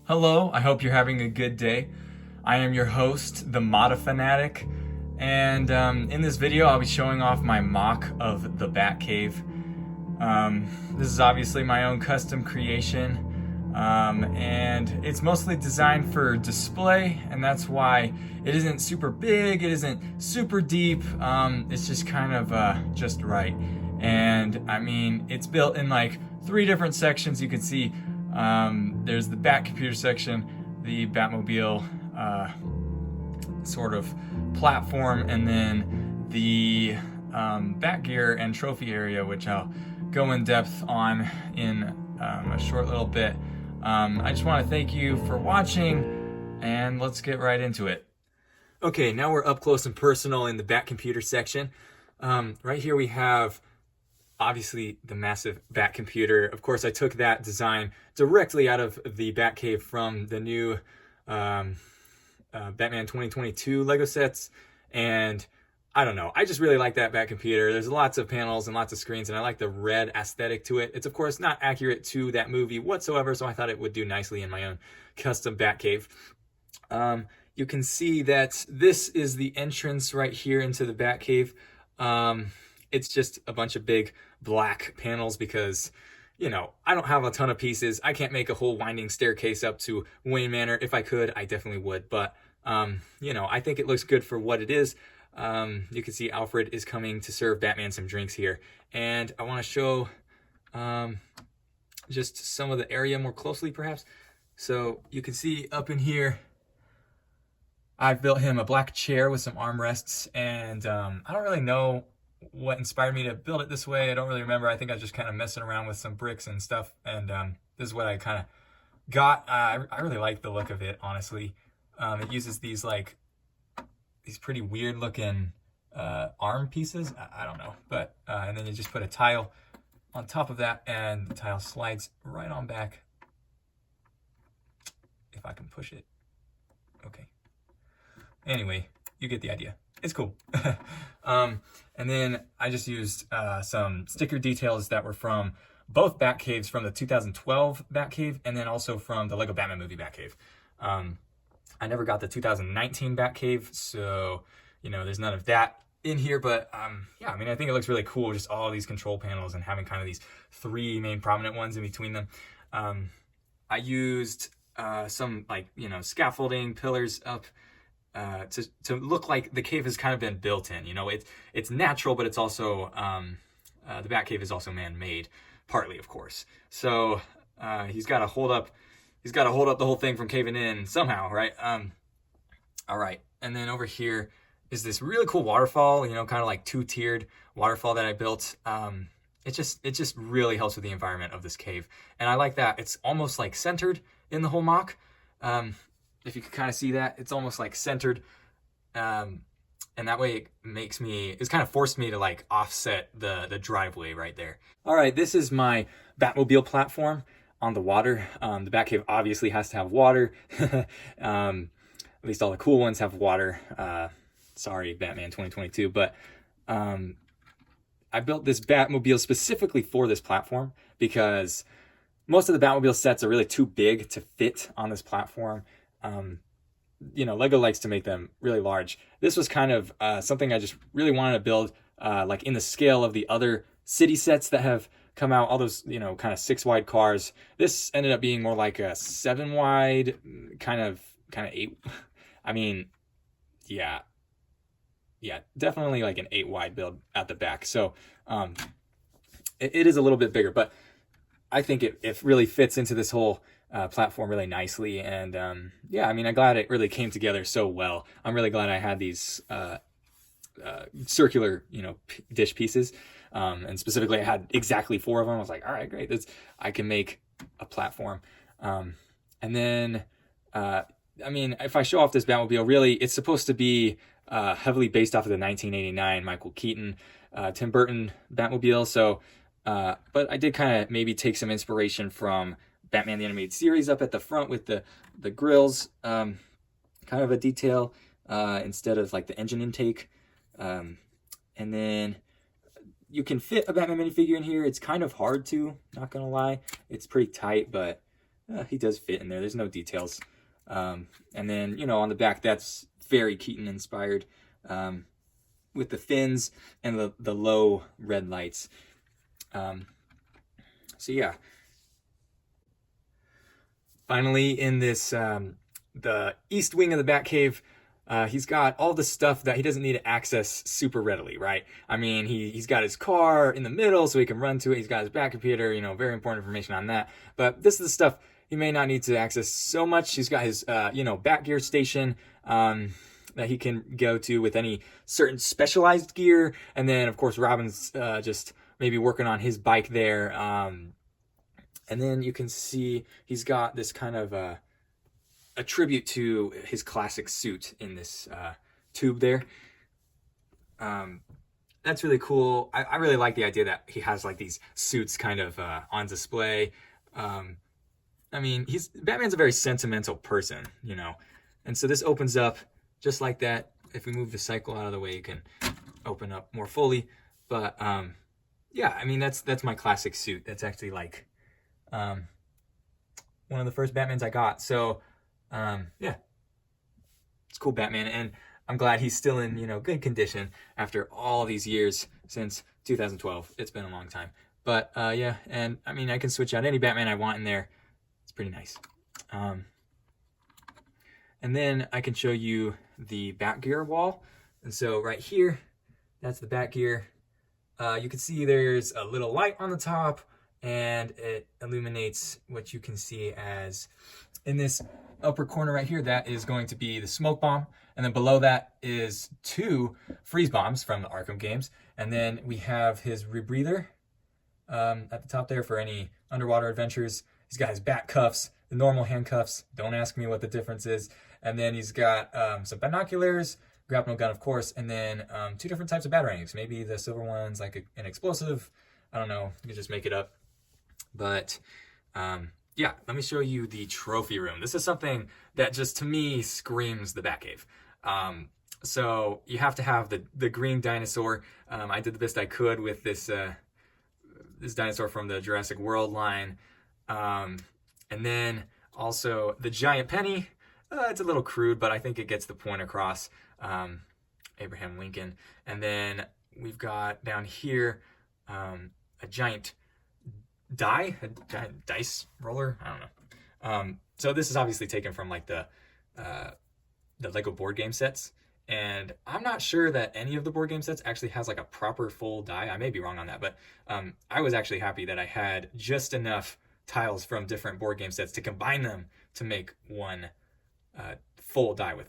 Hello, I hope you're having a good day. I am your host, the Modifanatic, and in this video I'll be showing off my mock of the Batcave. This is obviously my own custom creation, and it's mostly designed for display, and that's why it isn't super big, it isn't super deep, it's just kind of just right. And I mean, it's built in like 3 different sections. You can see there's the BatComputer section, the Batmobile sort of platform, and then the Bat gear and trophy area, which I'll go in depth on in a short little bit. I just want to thank you for watching, and let's get right into it. Okay, now we're up close and personal in the BatComputer section. Right here we have obviously the massive BatComputer. Of course, I took that design directly out of the Batcave from the new Batman 2022 Lego sets, and I don't know, I just really like that BatComputer. There's lots of panels and lots of screens, and I like the red aesthetic to it. It's of course not accurate to that movie whatsoever, so I thought it would do nicely in my own custom Batcave. You can see that this is the entrance right here into the Batcave. It's just a bunch of big black panels because, you know, I don't have a ton of pieces. I can't make a whole winding staircase up to Wayne Manor. If I could, I definitely would. But, you know, I think it looks good for what it is. You can see Alfred is coming to serve Batman some drinks here. And I want to show just some of the area more closely, perhaps. So you can see up in here, I've built him a black chair with some armrests. And I don't really know what inspired me to build it this way. I don't really remember. I think I was just kind of messing around with some bricks and stuff, and this is what I kind of got. I really like the look of it, honestly. It uses these pretty weird looking arm pieces. I don't know, but and then you just put a tile on top of that, and the tile slides right on back. If I can push it. Okay. Anyway, you get the idea. It's cool. And then I just used some sticker details that were from both Batcaves, from the 2012 Batcave and then also from the Lego Batman movie Batcave. I never got the 2019 Batcave, so, you know, there's none of that in here, but yeah, I mean, I think it looks really cool, just all these control panels and having kind of these 3 main prominent ones in between them. I used some, like, you know, scaffolding pillars up to look like the cave has kind of been built in. You know, it's natural, but it's also the Batcave is also man-made, partly, of course. So he's got to hold up the whole thing from caving in somehow, right? All right, and then over here is this really cool waterfall. You know, kind of like 2-tiered waterfall that I built. It just really helps with the environment of this cave, and I like that it's almost like centered in the whole mock. If you can kind of see that, it's almost like centered. And that way it's kind of forced me to like offset the driveway right there. All right, this is my Batmobile platform on the water. The Batcave obviously has to have water. At least all the cool ones have water. Sorry, Batman 2022. But I built this Batmobile specifically for this platform because most of the Batmobile sets are really too big to fit on this platform. You know, Lego likes to make them really large. This was kind of something I just really wanted to build, like in the scale of the other city sets that have come out, all those, you know, kind of 6-wide cars. This ended up being more like a 7-wide, kind of 8. I mean, yeah, definitely like an 8-wide build at the back. So it is a little bit bigger, but I think it really fits into this whole platform really nicely. And yeah, I mean, I'm glad it really came together so well. I'm really glad I had these circular, you know, dish pieces, and specifically I had exactly 4 of them. I was like, all right, great, I can make a platform. And then I mean, if I show off this Batmobile, really it's supposed to be heavily based off of the 1989 Michael Keaton Tim Burton Batmobile. So but I did kind of maybe take some inspiration from Batman the Animated Series up at the front with the grills, kind of a detail instead of like the engine intake. And then you can fit a Batman minifigure in here. It's kind of hard to, not gonna lie. It's pretty tight, but he does fit in there. There's no details. And then, you know, on the back, that's very Keaton inspired, with the fins and the low red lights. So yeah. Finally, in this, the east wing of the Batcave, he's got all the stuff that he doesn't need to access super readily, right? I mean, he's got his car in the middle so he can run to it. He's got his BatComputer, you know, very important information on that. But this is the stuff he may not need to access so much. He's got his, you know, Batgear station that he can go to with any certain specialized gear. And then, of course, Robin's just maybe working on his bike there. And then you can see he's got this kind of a tribute to his classic suit in this tube there. That's really cool. I really like the idea that he has like these suits kind of on display. I mean, Batman's a very sentimental person, you know, and so this opens up just like that. If we move the cycle out of the way, you can open up more fully. But yeah, I mean, that's my classic suit. That's actually like one of the first Batmans I got. So yeah, it's cool, Batman, and I'm glad he's still in, you know, good condition after all these years since 2012. It's been a long time, but yeah, and I mean, I can switch out any Batman I want in there. It's pretty nice. And then I can show you the Batgear wall. And so right here, that's the Batgear. You can see there's a little light on the top, and it illuminates what you can see as in this upper corner right here. That is going to be the smoke bomb, and then below that is 2 freeze bombs from the Arkham games, and then we have his rebreather at the top there for any underwater adventures. He's got his bat cuffs, the normal handcuffs. Don't ask me what the difference is. And then he's got some binoculars, grapnel gun, of course, and then 2 different types of batarangs. Maybe the silver one's like an explosive. I don't know. You can just make it up. But yeah, let me show you the trophy room. This is something that just to me screams the Batcave. So you have to have the green dinosaur. I did the best I could with this this dinosaur from the Jurassic World line. And then also the giant penny. It's a little crude, but I think it gets the point across. Abraham Lincoln. And then we've got down here a giant dice roller. I don't know. So this is obviously taken from like the Lego board game sets. And I'm not sure that any of the board game sets actually has like a proper full die. I may be wrong on that, but I was actually happy that I had just enough tiles from different board game sets to combine them to make one full die with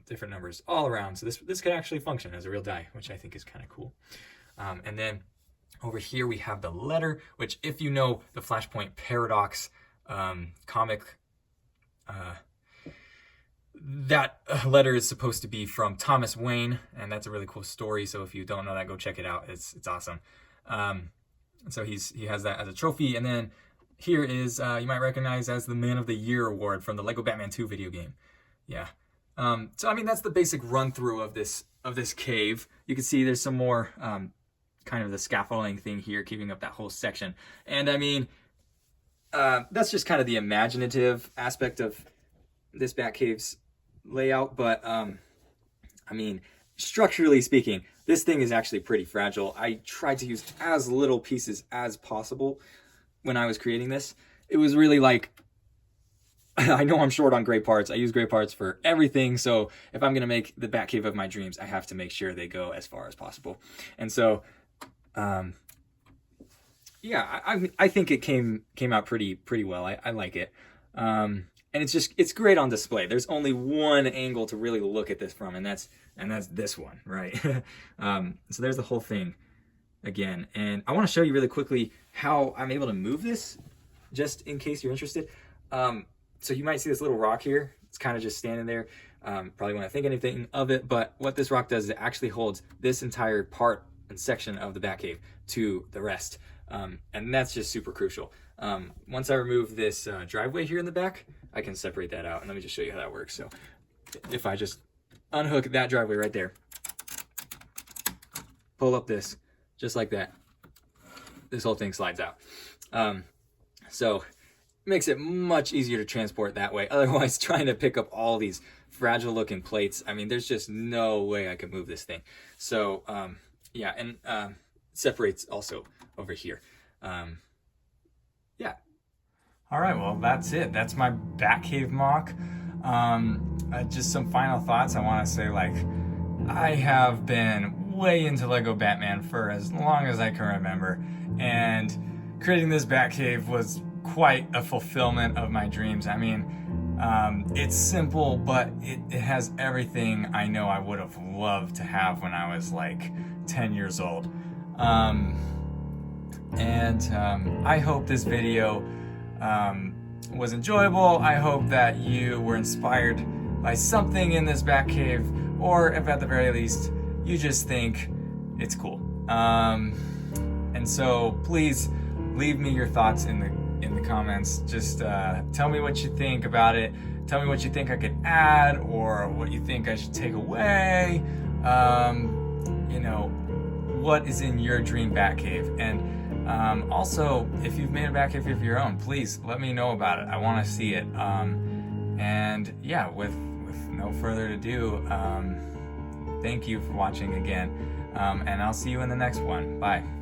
different numbers all around. So this could actually function as a real die, which I think is kind of cool. And then over here we have the letter, which if you know the Flashpoint Paradox comic, that letter is supposed to be from Thomas Wayne, and that's a really cool story. So if you don't know that, go check it out. It's awesome. So he has that as a trophy. And then here is, you might recognize as the Man of the Year award from the Lego Batman 2 video game. Yeah. So I mean, that's the basic run through of this cave. You can see there's some more kind of the scaffolding thing here, keeping up that whole section. And I mean, that's just kind of the imaginative aspect of this Batcave's layout. But I mean, structurally speaking, this thing is actually pretty fragile. I tried to use as little pieces as possible when I was creating this. It was really like, I know I'm short on gray parts. I use gray parts for everything. So if I'm going to make the Batcave of my dreams, I have to make sure they go as far as possible. And so, yeah, I think it came out pretty well. I like it. And it's great on display. There's only one angle to really look at this from, and that's this one, right? So there's the whole thing again. And I want to show you really quickly how I'm able to move this, just in case you're interested. So you might see this little rock here. It's kind of just standing there. Probably won't think anything of it, but what this rock does is it actually holds this entire part and section of the Batcave to the rest. And that's just super crucial. Once I remove this driveway here in the back, I can separate that out. And let me just show you how that works. So if I just unhook that driveway right there, pull up this, just like that, this whole thing slides out. So makes it much easier to transport that way. Otherwise, trying to pick up all these fragile looking plates, I mean, there's just no way I could move this thing. So yeah, and separates also over here. Yeah. All right, well, that's it. That's my Batcave mock. Just some final thoughts. I want to say, like, I have been way into Lego Batman for as long as I can remember, and creating this Batcave was quite a fulfillment of my dreams. I mean, it's simple, but it has everything I know I would have loved to have when I was like 10 years old. I hope this video was enjoyable. I hope that you were inspired by something in this Batcave, or if at the very least you just think it's cool. And so please leave me your thoughts in the comments. Just tell me what you think about it. Tell me what you think I could add, or what you think I should take away. You know, what is in your dream Batcave? And also, if you've made a Batcave of your own, please let me know about it. I want to see it. And yeah, with no further ado, thank you for watching again, and I'll see you in the next one. Bye.